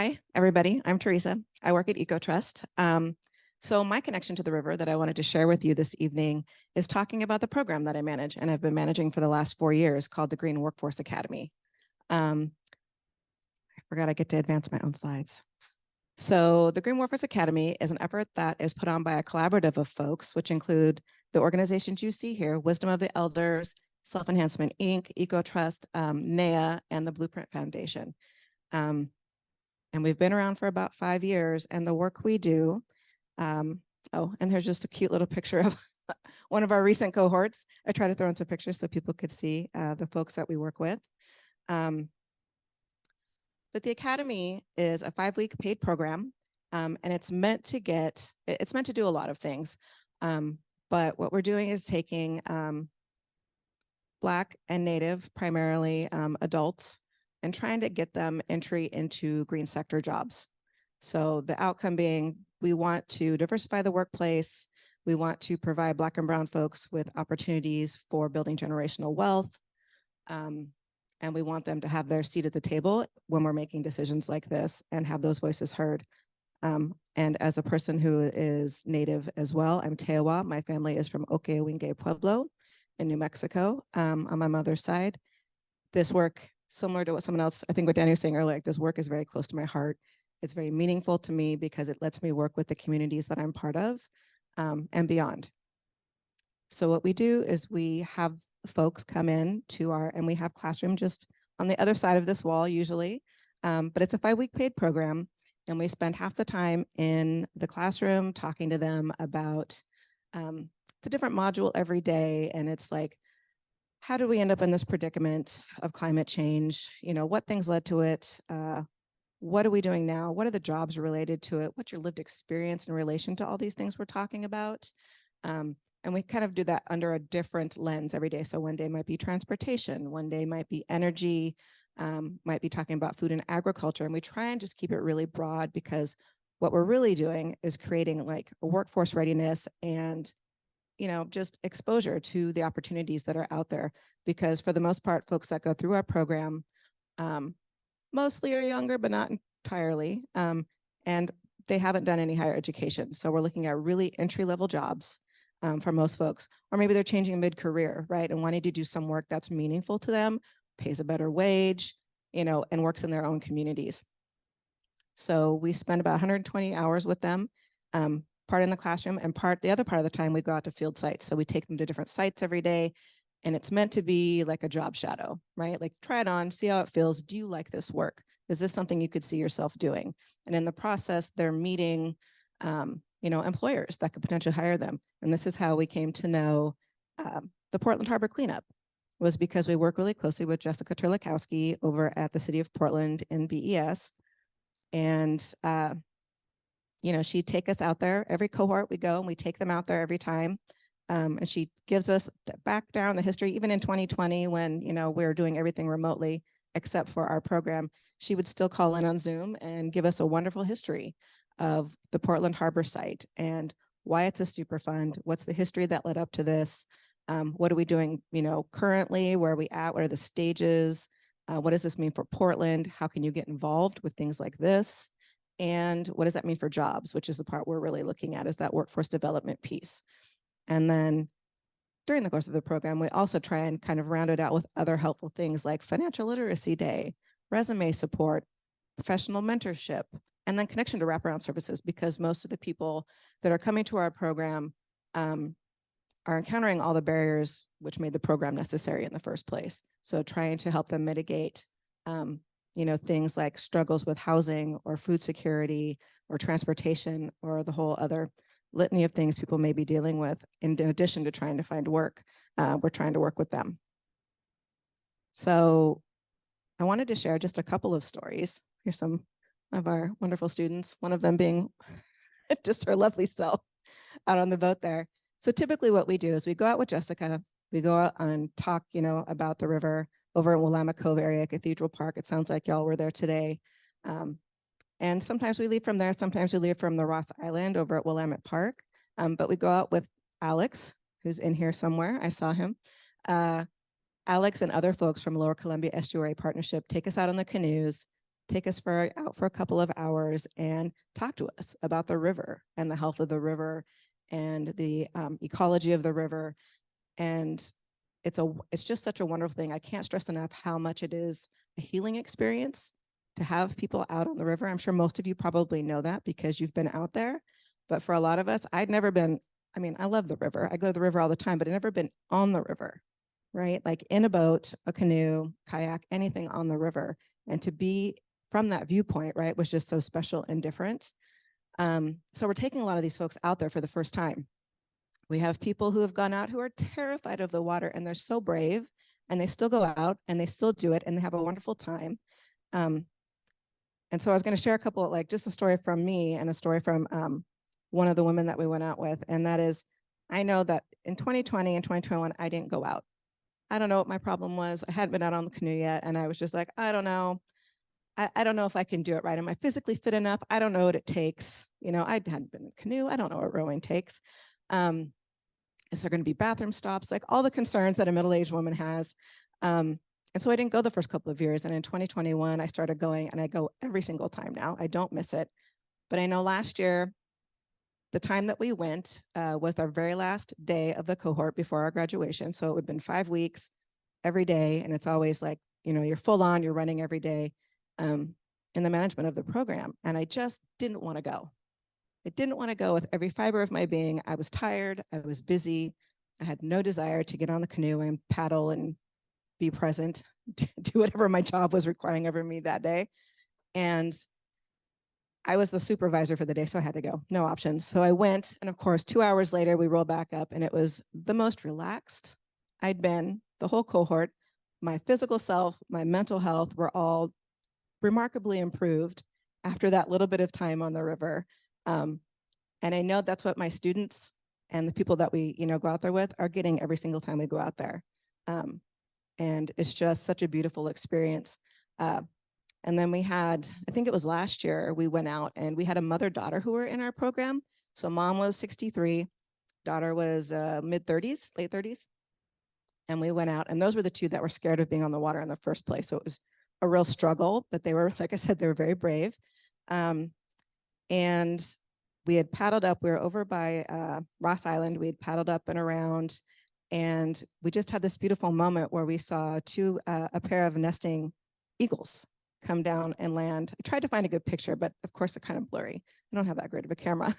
Hi, everybody. I'm Teresa. I work at EcoTrust. So my connection to the river that I wanted to share with you this evening is talking about the program that I manage and I've been managing for the last 4 years called the Green Workforce Academy. I forgot I get to advance my own slides. So the Green Workforce Academy is an effort that is put on by a collaborative of folks, which include the organizations you see here, Wisdom of the Elders, Self-Enhancement, Inc., EcoTrust, NEA, and the Blueprint Foundation. And we've been around for about 5 years, and the work we do, and here's just a cute little picture of one of our recent cohorts. I try to throw in some pictures so people could see the folks that we work with. But the Academy is a 5-week paid program, and it's meant to do a lot of things. But what we're doing is taking Black and Native, primarily adults, and trying to get them entry into green sector jobs. So the outcome being, we want to diversify the workplace. We want to provide Black and brown folks with opportunities for building generational wealth. And we want them to have their seat at the table when we're making decisions like this and have those voices heard. And as a person who is Native as well, I'm Tewa. My family is from Okewinge Pueblo in New Mexico on my mother's side. This work, similar to what someone else, I think what Danny was saying earlier, like this work is very close to my heart. It's very meaningful to me because it lets me work with the communities that I'm part of and beyond. So what we do is we have folks come in to and we have classroom just on the other side of this wall usually, but it's a 5-week paid program. And we spend half the time in the classroom talking to them about, it's a different module every day. And it's like, how do we end up in this predicament of climate change? You know, what things led to it? What are we doing now? What are the jobs related to it? What's your lived experience in relation to all these things we're talking about? And we kind of do that under a different lens every day. So one day might be transportation, one day might be energy, might be talking about food and agriculture. And we try and just keep it really broad because what we're really doing is creating like a workforce readiness and just exposure to the opportunities that are out there. Because for the most part, folks that go through our program mostly are younger, but not entirely. And they haven't done any higher education. So we're looking at really entry-level jobs for most folks. Or maybe they're changing mid-career, right? And wanting to do some work that's meaningful to them, pays a better wage, and works in their own communities. So we spend about 120 hours with them. Part in the classroom and the other part of the time we go out to field sites. So we take them to different sites every day, and it's meant to be like a job shadow, right? Like try it on, see how it feels. Do you like this work? Is this something you could see yourself doing? And in the process, they're meeting, employers that could potentially hire them. And this is how we came to know the Portland Harbor Cleanup was because we work really closely with Jessica Terlikowski over at the City of Portland in BES. And she'd take us out there. Every cohort we go and we take them out there every time. And she gives us back down the history, even in 2020 when, we were doing everything remotely except for our program, she would still call in on Zoom and give us a wonderful history of the Portland Harbor site and why it's a super fund. What's the history that led up to this? What are we doing, currently? Where are we at? What are the stages? What does this mean for Portland? How can you get involved with things like this? And what does that mean for jobs, which is the part we're really looking at, is that workforce development piece. And then during the course of the program, we also try and kind of round it out with other helpful things like financial literacy day, resume support, professional mentorship, and then connection to wraparound services, because most of the people that are coming to our program are encountering all the barriers which made the program necessary in the first place. So trying to help them mitigate things like struggles with housing or food security or transportation or the whole other litany of things people may be dealing with in addition to trying to find work. We're trying to work with them. So I wanted to share just a couple of stories. Here's some of our wonderful students, one of them being just her lovely self out on the boat there. So typically what we do is we go out with Jessica, we go out and talk, about the river over in Willamette Cove area, Cathedral Park. It sounds like y'all were there today. And sometimes we leave from there. Sometimes we leave from the Ross Island over at Willamette Park. But we go out with Alex, who's in here somewhere. I saw him. Alex and other folks from Lower Columbia Estuary Partnership take us out on the canoes. take us out for a couple of hours and talk to us about the river and the health of the river and the ecology of the river. And it's just such a wonderful thing. I can't stress enough how much it is a healing experience to have people out on the river. I'm sure most of you probably know that because you've been out there. But for a lot of us, I'd never been, I mean, I love the river. I go to the river all the time, but I've never been on the river, right? Like in a boat, a canoe, kayak, anything on the river. And to be from that viewpoint, right, was just so special and different. So we're taking a lot of these folks out there for the first time. We have people who have gone out who are terrified of the water, and they're so brave, and they still go out and they still do it, and they have a wonderful time. And so I was going to share a couple of, like, just a story from me and a story from one of the women that we went out with. And that is, I know that in 2020 and 2021, I didn't go out. I don't know what my problem was. I hadn't been out on the canoe yet. And I was just like, I don't know. I don't know if I can do it right. Am I physically fit enough? I don't know what it takes. You know, I hadn't been in a canoe. I don't know what rowing takes. Is there going to be bathroom stops? Like all the concerns that a middle-aged woman has. And so I didn't go the first couple of years. And in 2021, I started going, and I go every single time now. I don't miss it. But I know last year, the time that we went was our very last day of the cohort before our graduation. So it would have been 5 weeks every day. And it's always like, you know, you're full on, you're running every day in the management of the program. And I just didn't want to go. I didn't want to go with every fiber of my being. I was tired. I was busy. I had no desire to get on the canoe and paddle and be present, do whatever my job was requiring of me that day. And I was the supervisor for the day, so I had to go. No options. So I went, and of course, 2 hours later, we rolled back up, and it was the most relaxed I'd been the whole cohort. My physical self, my mental health were all remarkably improved after that little bit of time on the river. And I know that's what my students and the people that we, you know, go out there with are getting every single time we go out there. And it's just such a beautiful experience. And then we had, I think it was last year, we went out and we had a mother-daughter who were in our program. So mom was 63, daughter was mid-30s, late 30s. And we went out, and those were the two that were scared of being on the water in the first place. So it was a real struggle, but they were, like I said, they were very brave. And we had paddled up, we were over by Ross Island, we had paddled up and around, and we just had this beautiful moment where we saw a pair of nesting eagles come down and land. I tried to find a good picture, but of course they're kind of blurry. I don't have that great of a camera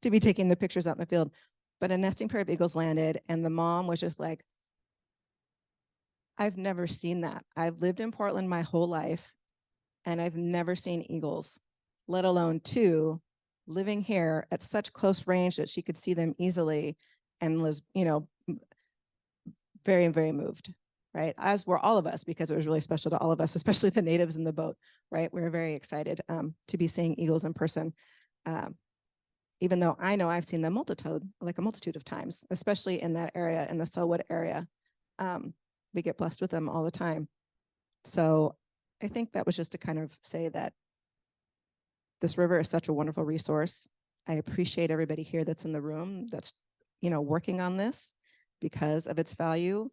to be taking the pictures out in the field. But a nesting pair of eagles landed, and the mom was just like, I've never seen that. I've lived in Portland my whole life, and I've never seen eagles, let alone two, living here at such close range that she could see them easily, and was, you know, very, very moved, right? As were all of us, because it was really special to all of us, especially the natives in the boat, right? We were very excited to be seeing eagles in person. Even though I know I've seen them like a multitude of times, especially in that area, in the Selwood area. We get blessed with them all the time. So I think that was just to kind of say that this river is such a wonderful resource. I appreciate everybody here that's in the room that's, you know, working on this because of its value.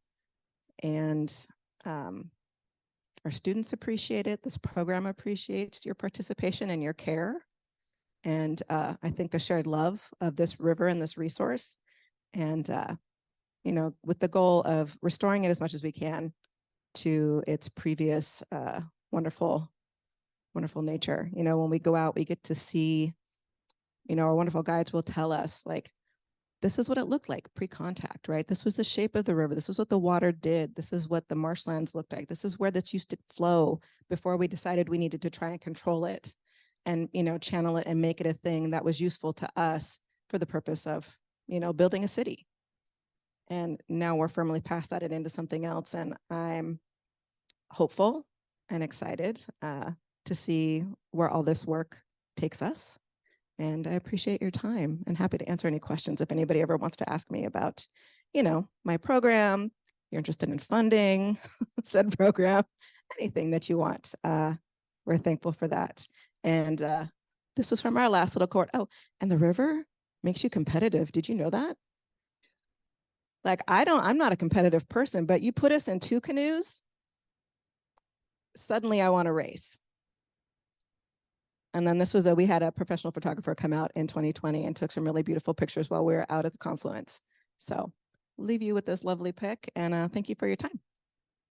And our students appreciate it. This program appreciates your participation and your care. And I think the shared love of this river and this resource, and you know, with the goal of restoring it as much as we can to its previous wonderful nature. You know, when we go out, we get to see, you know, our wonderful guides will tell us, like, this is what it looked like pre-contact, right? This was the shape of the river. This is what the water did. This is what the marshlands looked like. This is where this used to flow before we decided we needed to try and control it and, you know, channel it and make it a thing that was useful to us for the purpose of, you know, building a city. And now we're firmly past that and into something else. And I'm hopeful and excited to see where all this work takes us. And I appreciate your time and happy to answer any questions if anybody ever wants to ask me about, you know, my program, you're interested in funding said program, anything that you want. We're thankful for that. And this was from our last little cohort. Oh, and the river makes you competitive. Did you know that? Like, I'm not a competitive person, but you put us in 2 canoes, suddenly I want to race. And then this was we had a professional photographer come out in 2020 and took some really beautiful pictures while we were out at the confluence. So leave you with this lovely pic, and thank you for your time.